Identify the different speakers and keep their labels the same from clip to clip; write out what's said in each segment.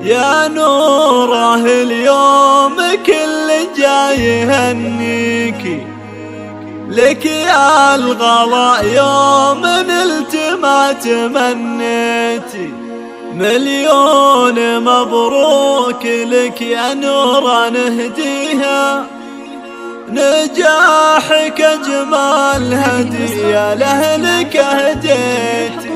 Speaker 1: يا نوره اليوم كل جاي يهنيكي، لك يا الغلا يوم نلت ما تمنيتي. مليون مبروك لك يا نوره نهديها، نجاحك أجمل هدية لأهلك أهديتي.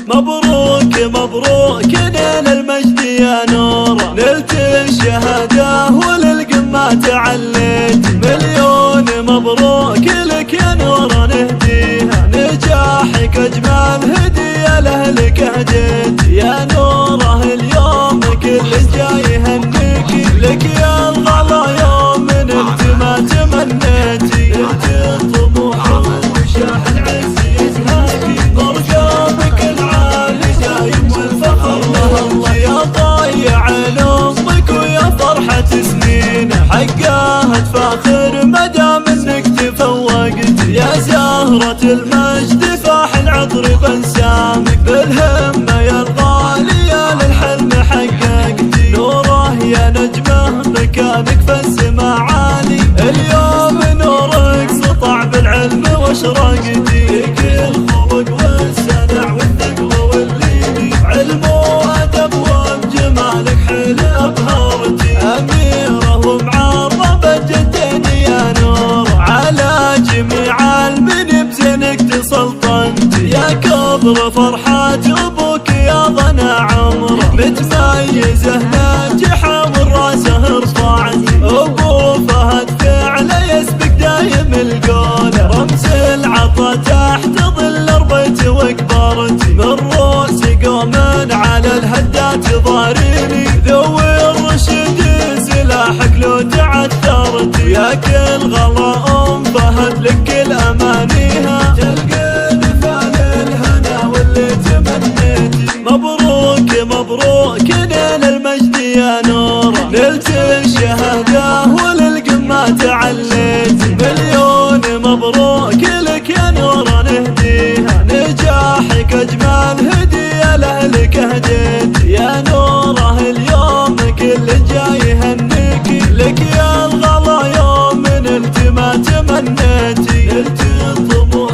Speaker 1: مبروك مبروك نيل المجد يا نورة، نلت الشهادة وللقمة تعليتي. مليون مبروك لك يا نورة نهديها، نجاحك أجمل هدية لأهلك أهديتي. يا نورة اليوم كل جاي يهنيكي، لك يا الغلا يوم نلت ما تمنيتي. انت الطموح وشاح العز يزهاكي، برقامك العالي دايم والفخر. الله الله يا ضايع امك ويا فرحة سنين، حقها تفاخر مدام انك تفوقتي. يا زهرة المجد فاح العطر بنسامك، بالهمة يا الغالية للحلم حققتي. نوره يا نجمه مكانك في السما عالي، اليوم نورك سطع بالعلم واشرقتي. لك الخلق والسنع والثقة واللين، علم وادب وبجمالك حيل ابهرتي. اميرة ومعربة جدين يا نور، على جميع المن بزينك تسلطنتي. يا كبر فرحات ابوك يا ضنا عمره، متميزه ناجحه والراسه رفعتي. ابو فهد فعله يسبق دايم القوله، رمز العطا تحت ظل ربيت وكبرتي. من روس قوم على الهدات ضاريني، ذوي الرشد سلاحك لو تعثرتي. يا كل غلا ام فهد لك كل امانيها، تلقى نفال الهنا واللي تمنيتي. مبروك مبروك نيل المجد يا نوره، نلت الشهاده وللقمه تعليتي. مليون مبروك لك يا نوره نهديها، نجاحك اجمل هديه لاهلك اهديتي. يا نوره اليوم كل جاي يهنيكي، لك يا الغلا يوم نلت ما تمنيتي. نلت الطموح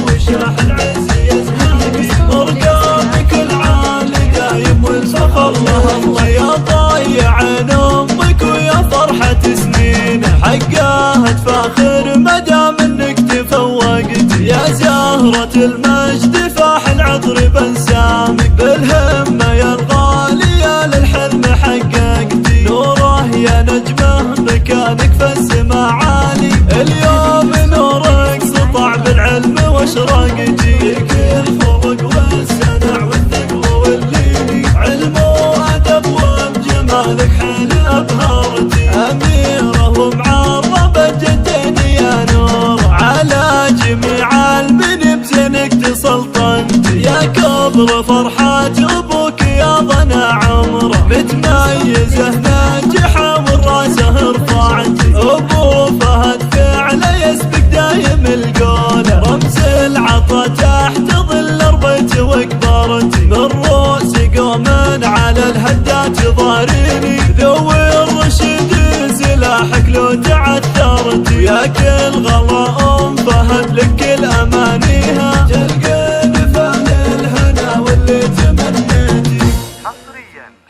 Speaker 1: وشاح العز يزهاكي، برقامك العالي دايم والفخر. الله الله يا ضايع امك ويا فرحة سنين، حقها تفاخر مدام انك تفوقتي. يا زهرة المجد فاح العطر بنسامك، بالهمة يا الغالية للحلم حققتي. نوره يا نجمه مكانك في السما عالي، اليوم نورك سطع بالعلم واشرقتي. لك الخلق والسنع والثقة واللين، علم وادب وبجمالك حيل ابهرتي. اميرة ومعربة جدين يا نور، على جميع المن بزينك تسلطنتي. يا كبر فرحات ابوك يا ضنا عمره، متميزه ناجحه والراسه رفعتي. ابو فهد فعله يسبق دايم القوله، رمز العطا تحت ظل ربيت وكبرتي. من روس قوم على الهدات ضاريني، ذوي الرشد سلاحك لو تعثرتي. يا كل غلا ام فهد لك كل امانيها، تلقى نفال الهنا واللي تمنيتي.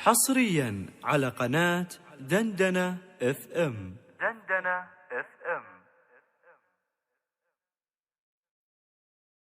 Speaker 2: حصريا على قناة دندنة اف ام.
Speaker 3: دندنة اف